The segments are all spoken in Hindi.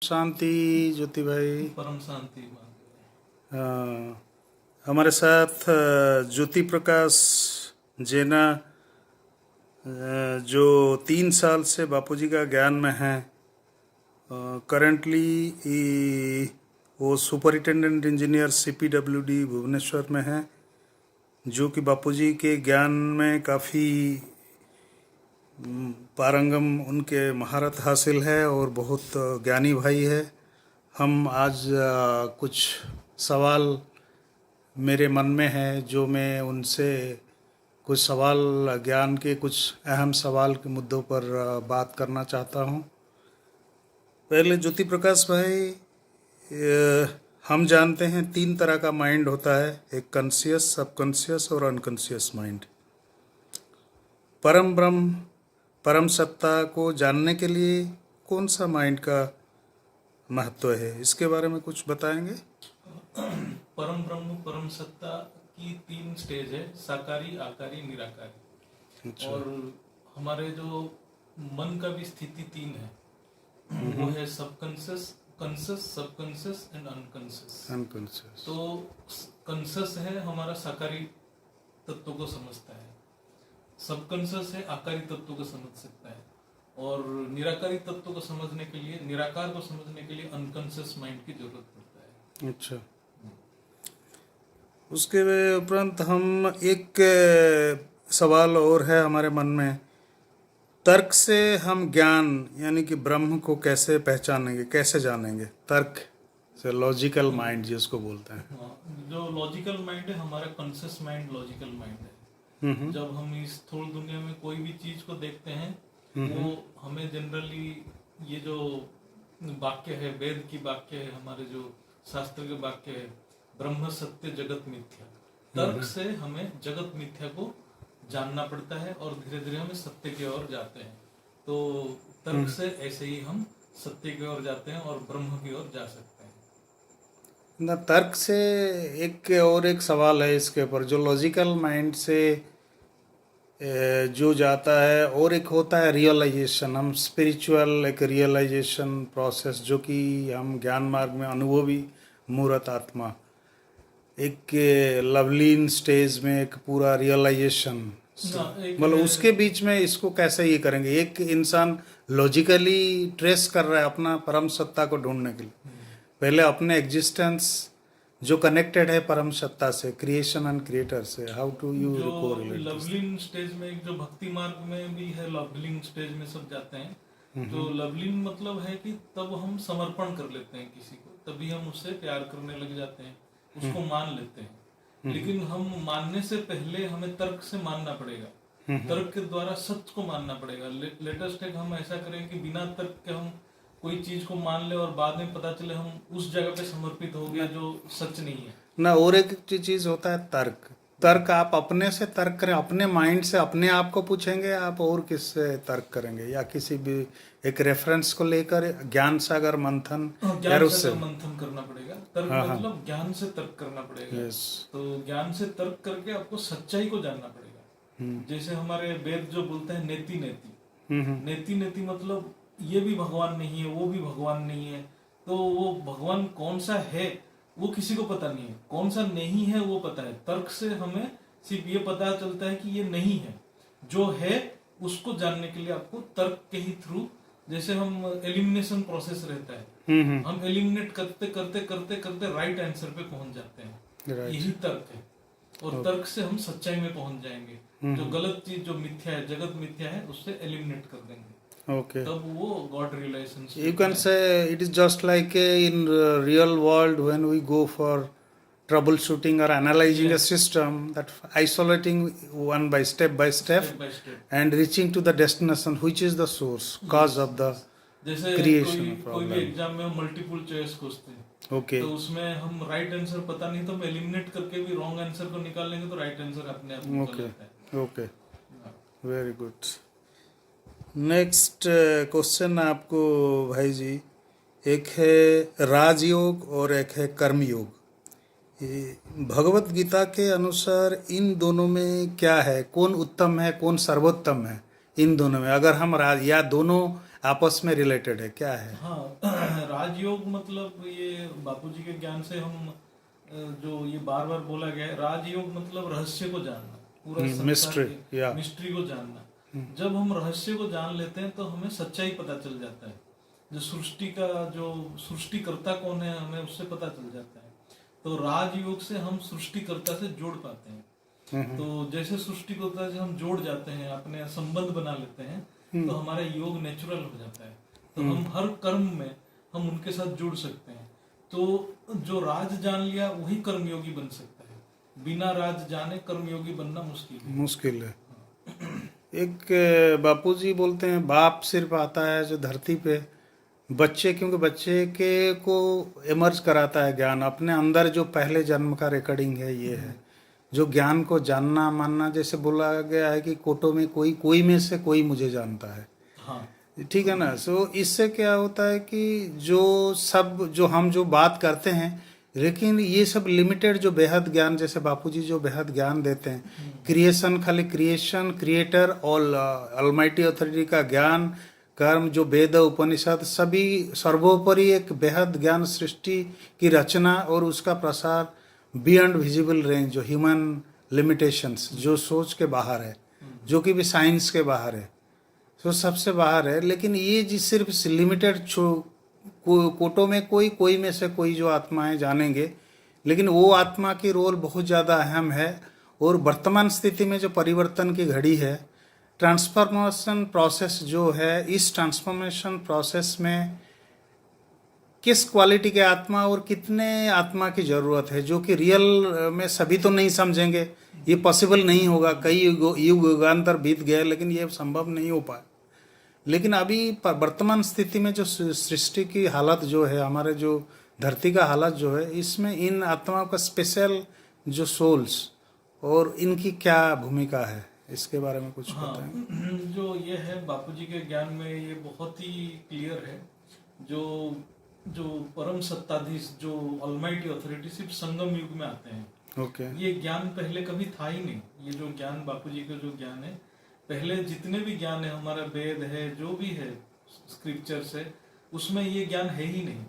शांति ज्योति भाई। परम शांति। हमारे साथ ज्योति प्रकाश जेना जो 3 साल से बापूजी का ज्ञान में है। करंटली वो सुपरिटेंडेंट इंजीनियर CPWD भुवनेश्वर में है, जो कि बापूजी के ज्ञान में काफ़ी पारंगम उनके महारत हासिल है और बहुत ज्ञानी भाई है। हम आज कुछ सवाल मेरे मन में है जो मैं उनसे कुछ सवाल ज्ञान के कुछ अहम सवाल के मुद्दों पर बात करना चाहता हूँ। पहले ज्योति प्रकाश भाई, हम जानते हैं 3 तरह का माइंड होता है, एक कॉन्शियस, सबकॉन्शियस और अनकॉन्शियस माइंड। परम ब्रह्म, परम सत्ता को जानने के लिए कौन सा माइंड का महत्व है, इसके बारे में कुछ बताएंगे? परम ब्रह्म परम सत्ता की 3 स्टेज है, साकारी, आकारी, निराकारी। अच्छा। और हमारे जो मन का भी स्थिति 3 है, वो है subconscious, conscious, subconscious and unconscious. तो कॉन्शियस है हमारा साकारी तत्व को समझता है, सबकॉन्शियस है आकारी तत्व को समझ सकता है, और निराकारी तत्व को समझने के लिए, निराकार को समझने के लिए अनकॉन्शियस माइंड की जरूरत पड़ता है। अच्छा। उसके उपरांत हम एक सवाल और है हमारे मन में, तर्क से हम ज्ञान यानी कि ब्रह्म को कैसे पहचानेंगे, कैसे जानेंगे? तर्क से, लॉजिकल माइंड जिसको बोलते हैं। जो लॉजिकल माइंड है हमारा कॉन्शियस माइंड लॉजिकल माइंड है। जब हम इस स्थूल दुनिया में कोई भी चीज को देखते हैं, वो हमें जनरली ये जो वाक्य है, वेद की वाक्य है, हमारे जो शास्त्र के वाक्य है, ब्रह्म सत्य जगत मिथ्या, तर्क से हमें जगत मिथ्या को जानना पड़ता है और धीरे धीरे हम सत्य की ओर जाते हैं। तो तर्क से ऐसे ही हम सत्य की ओर जाते हैं और ब्रह्म की ओर जा सकते हैं। ना, तर्क से एक सवाल है इसके ऊपर, जो लॉजिकल माइंड से जो जाता है, और एक होता है रियलाइजेशन, हम स्पिरिचुअल एक रियलाइजेशन प्रोसेस, जो कि हम ज्ञान मार्ग में अनुभवी मूर्त आत्मा, एक लवलीन स्टेज में एक पूरा रियलाइजेशन, मतलब उसके बीच में इसको कैसे ये करेंगे? एक इंसान लॉजिकली ट्रेस कर रहा है अपना परम सत्ता को ढूंढने के लिए, पहले अपने एग्जिस्टेंस जो कनेक्टेड है परम सत्ता से, क्रिएशन एंड क्रिएटर से, हाउ टू यू कोरिलेट? लवलिंग स्टेज में, एक जो भक्ति मार्ग में भी है, लवलिंग स्टेज में सब जाते हैं। तो लवलिंग मतलब है कि तब हम समर्पण कर लेते हैं किसी को, तभी हम उससे प्यार करने लग जाते हैं, उसको मान लेते हैं। लेकिन हम मानने से पहले हमें तर्क से मानना पड़ेगा, तर्क के द्वारा सत्य को मानना पड़ेगा। लेटेस्ट एक हम ऐसा करें कि बिना तर्क के हम कोई चीज को मान ले और बाद में पता चले हम उस जगह पे समर्पित हो गया जो सच नहीं है ना। और एक चीज होता है तर्क आप अपने से तर्क करें, अपने माइंड से अपने आप को पूछेंगे आप, और किससे तर्क करेंगे? या किसी भी एक रेफरेंस को लेकर ज्ञान सागर मंथन, ज्ञान सागर मंथन करना पड़ेगा। तर्क मतलब ज्ञान से तर्क करना पड़ेगा। तो ज्ञान से तर्क करके आपको सच्चाई को जानना पड़ेगा। जैसे हमारे वेद जो बोलते हैं नेति नेति, नेति नेति मतलब ये भी भगवान नहीं है, वो भी भगवान नहीं है। तो वो भगवान कौन सा है वो किसी को पता नहीं है, कौन सा नहीं है वो पता है। तर्क से हमें सिर्फ ये पता चलता है कि ये नहीं है, जो है उसको जानने के लिए आपको तर्क के ही थ्रू, जैसे हम एलिमिनेशन प्रोसेस रहता है, हम एलिमिनेट करते करते करते करते राइट आंसर पे पहुंच जाते हैं। यही तर्क है, और तर्क से हम सच्चाई में पहुंच जाएंगे। जो गलत चीज, जो मिथ्या है, जगत मिथ्या है, उससे एलिमिनेट कर देंगे। Okay. तब वो God realization. You can say it is just like in real world when we go for troubleshooting or analyzing a system, that isolating one by step and reaching to the destination, which is the source, cause of the creation of problem. कोई भी एग्जाम में हम मल्टीपल चॉइस पूछते हैं, Okay. तो उसमें हम राइट आंसर पता नहीं तो हम एलिमिनेट करके भी रॉन्ग आंसर को निकाल लेंगे तो राइट आंसर अपने आप निकल जाता है। Okay. Very good. Next question आपको भाई जी, एक है राजयोग और एक है कर्मयोग। भगवत गीता के अनुसार इन दोनों में क्या है, कौन उत्तम है, कौन सर्वोत्तम है इन दोनों में? अगर हम या दोनों आपस में रिलेटेड है, क्या है? हाँ राजयोग मतलब ये बापूजी के ज्ञान से हम जो ये बार बार बोला गया है, राजयोग मतलब रहस्य को जानना, पूरा संसार मिस्ट्री, की या मिस्ट्री को जानना। जब हम रहस्य को जान लेते हैं तो हमें सच्चाई पता चल जाता है, जो सृष्टि का जो सृष्टिकर्ता कौन है हमें उससे पता चल जाता है। तो राजयोग से हम सृष्टिकर्ता से जोड़ पाते हैं। तो जैसे सृष्टिकर्ता से हम जोड़ जाते हैं, अपने संबंध बना लेते हैं, तो हमारा योग नेचुरल हो जाता है। तो हम हर कर्म में हम उनके साथ जुड़ सकते हैं। तो जो राज जान लिया वही कर्मयोगी बन सकता है, बिना राज जाने कर्मयोगी बनना मुश्किल है। एक बापूजी बोलते हैं बाप सिर्फ आता है जो धरती पे बच्चे, क्योंकि बच्चे के को इमर्ज कराता है ज्ञान, अपने अंदर जो पहले जन्म का रिकॉर्डिंग है ये है जो ज्ञान को जानना मानना। जैसे बोला गया है कि कोटो में कोई में से कोई मुझे जानता है। हाँ ठीक है ना। सो इससे क्या होता है कि जो हम जो बात करते हैं, लेकिन ये सब लिमिटेड जो बेहद ज्ञान, जैसे बापूजी जो बेहद ज्ञान देते हैं, क्रिएशन, खाली क्रिएशन, क्रिएटर और ऑलमाइटी अथॉरिटी का ज्ञान, कर्म, जो वेद उपनिषद, सभी सर्वोपरि एक बेहद ज्ञान, सृष्टि की रचना और उसका प्रसार बियॉन्ड विजिबल रेंज, जो ह्यूमन लिमिटेशंस, जो सोच के बाहर है, जो कि भी साइंस के बाहर है, तो सबसे बाहर है। लेकिन ये जी सिर्फ लिमिटेड कोटों में कोई में से कोई जो आत्माएं जानेंगे, लेकिन वो आत्मा की रोल बहुत ज़्यादा अहम है। और वर्तमान स्थिति में जो परिवर्तन की घड़ी है, ट्रांसफॉर्मेशन प्रोसेस जो है, इस ट्रांसफॉर्मेशन प्रोसेस में किस क्वालिटी के आत्मा और कितने आत्मा की ज़रूरत है, जो कि रियल में सभी तो नहीं समझेंगे, ये पॉसिबल नहीं होगा। कई युगांतर बीत गए लेकिन ये संभव नहीं हो पाया। लेकिन अभी वर्तमान स्थिति में जो सृष्टि की हालत जो है, हमारे जो धरती का हालत जो है, इसमें इन आत्माओं का स्पेशल जो सोल्स और इनकी क्या भूमिका है, इसके बारे में कुछ बताएं। जो ये है बापूजी के ज्ञान में ये बहुत ही क्लियर है। जो परम सत्ताधीश, जो ऑलमाइटी अथॉरिटी सिर्फ संगम युग में आते हैं। ओके। ये ज्ञान पहले कभी था ही नहीं। ये जो ज्ञान बापूजी का जो ज्ञान है, पहले जितने भी ज्ञान है, हमारा वेद है, जो भी है स्क्रिप्चर्स है, उसमें ये ज्ञान है ही नहीं।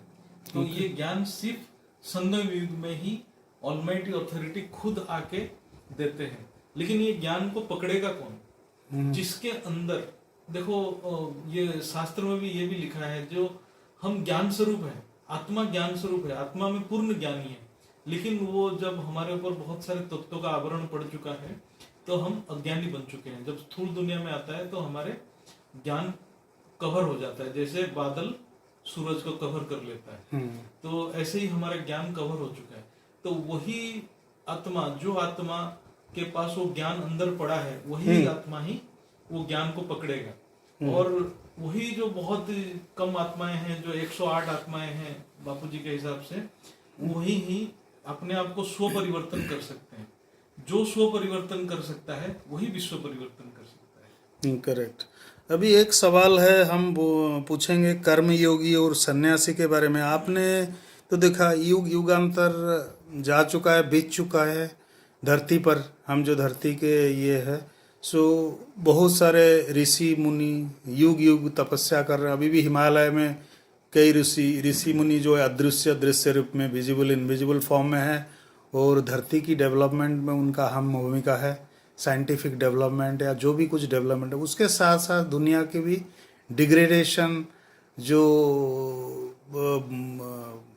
तो ये ज्ञान सिर्फ संगम युग में ही ऑलमाइटी अथॉरिटी खुद आके देते हैं। लेकिन ये ज्ञान को पकड़ेगा कौन? जिसके अंदर देखो, ये शास्त्र में भी ये भी लिखा है, जो हम ज्ञान स्वरूप है, आत्मा ज्ञान स्वरूप है, आत्मा में पूर्ण ज्ञानी है। लेकिन वो जब हमारे ऊपर बहुत सारे तत्वों का आवरण पड़ चुका है तो हम अज्ञानी बन चुके हैं। जब स्थूल दुनिया में आता है तो हमारे ज्ञान कवर हो जाता है, जैसे बादल सूरज को कवर कर लेता है। तो ऐसे ही हमारा ज्ञान कवर हो चुका है। तो वही आत्मा, जो आत्मा के पास वो ज्ञान अंदर पड़ा है, वही आत्मा ही वो ज्ञान को पकड़ेगा। और वही जो बहुत कम आत्माएं हैं, जो 108 आत्माएं हैं बापूजी के हिसाब से, वही ही अपने आप को स्व परिवर्तन कर सकते हैं। जो स्व परिवर्तन कर सकता है वही विश्व परिवर्तन कर सकता है। करेक्ट। अभी एक सवाल है, हम पूछेंगे कर्म योगी और सन्यासी के बारे में। आपने तो देखा युगांतर जा चुका है, बीत चुका है धरती पर, हम जो धरती के ये है, सो बहुत सारे ऋषि मुनि युग तपस्या कर रहे हैं। अभी भी हिमालय में कई ऋषि मुनि जो है अदृश्य दृश्य रूप में, विजिबल इनविजिबल फॉर्म में है, और धरती की डेवलपमेंट में उनका अहम भूमिका है। साइंटिफिक डेवलपमेंट या जो भी कुछ डेवलपमेंट है, उसके साथ साथ दुनिया की भी डिग्रेडेशन, जो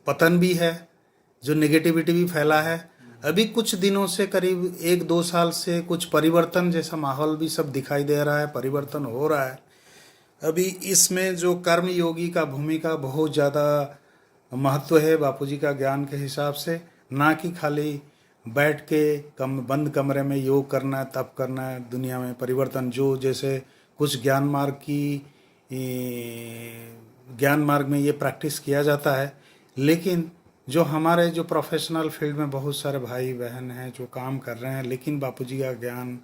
पतन भी है, जो नेगेटिविटी भी फैला है। अभी कुछ दिनों से, करीब 1-2 साल से कुछ परिवर्तन जैसा माहौल भी सब दिखाई दे रहा है, परिवर्तन हो रहा है। अभी इसमें जो कर्म योगी का भूमिका बहुत ज़्यादा महत्व है बापूजी का ज्ञान के हिसाब से, ना कि खाली बैठ के बंद कमरे में योग करना है, तप करना है। दुनिया में परिवर्तन जो, जैसे कुछ ज्ञान मार्ग में ये प्रैक्टिस किया जाता है, लेकिन जो हमारे जो प्रोफेशनल फील्ड में बहुत सारे भाई बहन हैं जो काम कर रहे हैं, लेकिन बापूजी का ज्ञान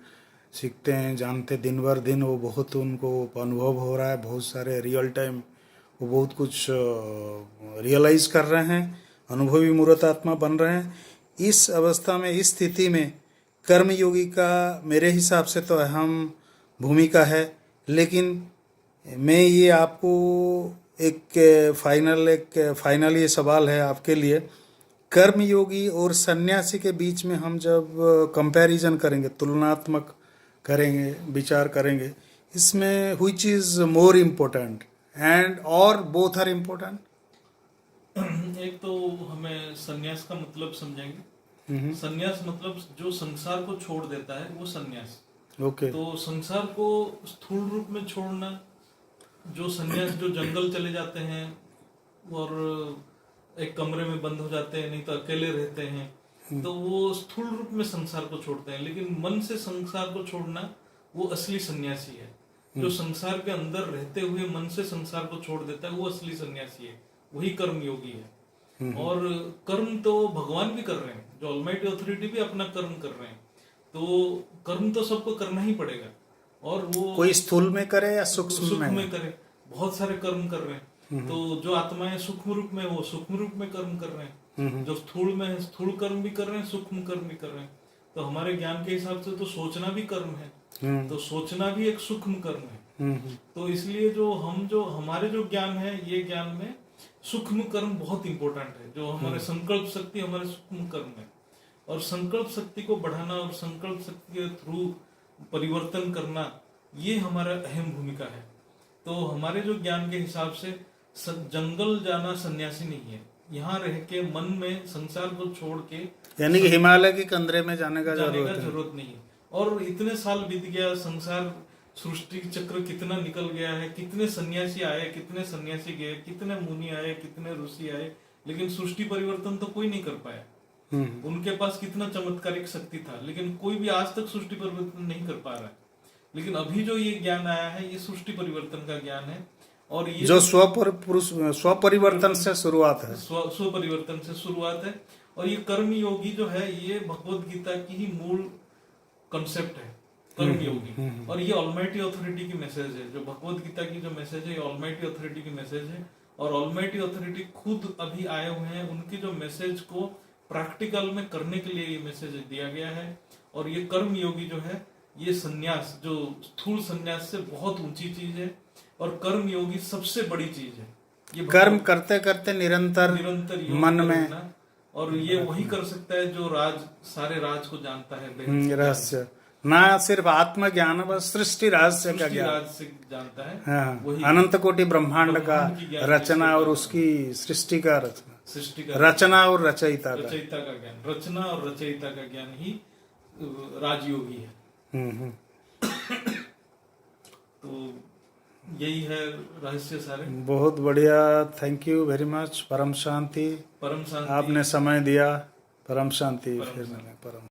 सीखते हैं, जानते दिन भर दिन, वो बहुत उनको अनुभव हो रहा है, बहुत सारे रियल टाइम वो बहुत कुछ रियलाइज कर रहे हैं, अनुभवी मूर्त आत्मा बन रहे हैं। इस अवस्था में, इस स्थिति में कर्मयोगी का मेरे हिसाब से तो अहम भूमिका है। लेकिन मैं ये आपको एक फाइनल ये सवाल है आपके लिए। कर्म योगी और सन्यासी के बीच में हम जब कंपैरिजन करेंगे, तुलनात्मक करेंगे, विचार करेंगे, इसमें which is more important and और बोथ आर इम्पोर्टेंट? एक तो हमें सन्यास का मतलब समझेंगे। सन्यास मतलब जो संसार को छोड़ देता है वो सन्यास। ओके। तो संसार को स्थूल रूप में छोड़ना, जो सन्यास जो जंगल चले जाते हैं और एक कमरे में बंद हो जाते हैं, नहीं तो अकेले रहते हैं, तो वो स्थूल रूप में संसार को छोड़ते हैं। लेकिन मन से संसार को छोड़ना वो असली सन्यासी है। जो संसार के अंदर रहते हुए मन से संसार को छोड़ देता है वो असली सन्यासी है, वही कर्म योगी है। और कर्म तो भगवान भी कर रहे हैं, जो ऑलमाइटी अथॉरिटी भी अपना कर्म कर रहे हैं। तो कर्म तो सबको करना ही पड़ेगा। और वो कोई स्थूल में करे या सूक्ष्म में करे, बहुत सारे कर्म कर रहे हैं। तो जो आत्माएं सूक्ष्म रूप में, वो सूक्ष्म रूप में कर्म कर रहे हैं। जो स्थूल में है, स्थूल कर्म भी कर रहे हैं, सूक्ष्म कर्म भी कर रहे हैं। तो हमारे ज्ञान के हिसाब से तो सोचना भी कर्म है, तो सोचना भी एक सूक्ष्म कर्म है। तो इसलिए जो हमारे जो ज्ञान है, ये ज्ञान में सूक्ष्म कर्म बहुत इंपॉर्टेंट है। जो हमारे संकल्प शक्ति हमारे सूक्ष्म कर्म है, और संकल्प शक्ति को बढ़ाना और संकल्प शक्ति के थ्रू परिवर्तन करना, ये हमारा अहम भूमिका है। तो हमारे जो ज्ञान के हिसाब से जंगल जाना सन्यासी नहीं है। यहाँ रह के मन में संसार को छोड़ के, यानी कि हिमालय के कंदरे में जाने का जरूरत नहीं है। और इतने साल बीत गया, संसार सृष्टि चक्र कितना निकल गया है, कितने सन्यासी आए, कितने सन्यासी गए, कितने मुनि आए, कितने ऋषि आए, लेकिन सृष्टि परिवर्तन तो कोई नहीं कर पाया। उनके पास कितना चमत्कारिक शक्ति था, लेकिन कोई भी आज तक सृष्टि परिवर्तन नहीं कर पा रहा है। लेकिन अभी जो ये ज्ञान आया है, ये सृष्टि परिवर्तन का ज्ञान है। और ये जो स्वपरिवर्तन से शुरुआत है, स्वपरिवर्तन से शुरुआत है। और ये कर्म योगी जो है, ये भगवत गीता की ही मूल कंसेप्ट है, कर्म योगी। और ये ऑलमाइटी अथॉरिटी की मैसेज है। जो भगवत गीता की जो मैसेज है, ये ऑलमाइटी अथॉरिटी की मैसेज है। और ऑलमाइटी अथॉरिटी खुद अभी आए हुए हैं, उनकी जो मैसेज को प्रैक्टिकल में करने के लिए ये मैसेज दिया गया है। और ये कर्म योगी जो है, ये सन्यास, जो स्थूल सन्यास से बहुत ऊंची चीज है, और कर्म योगी सबसे बड़ी चीज है। ये कर्म करते करते निरंतर मन में, और ये वही कर सकता है जो सारे राज को जानता है, रहस्य, ना सिर्फ आत्मज्ञान, बस सृष्टि रहस्य का ज्ञान रहस्य जानता है। हाँ, अनंत कोटि ब्रह्मांड का रचना और उसकी सृष्टि का रचना और रचयिता का ज्ञान, रचना और रचयिता का ज्ञान ही राजयोगी है। तो यही है रहस्य सारे। बहुत बढ़िया, थैंक यू वेरी मच। परम शांति। परम शांति। आपने समय दिया। परम शांति। फिर मिलें। परम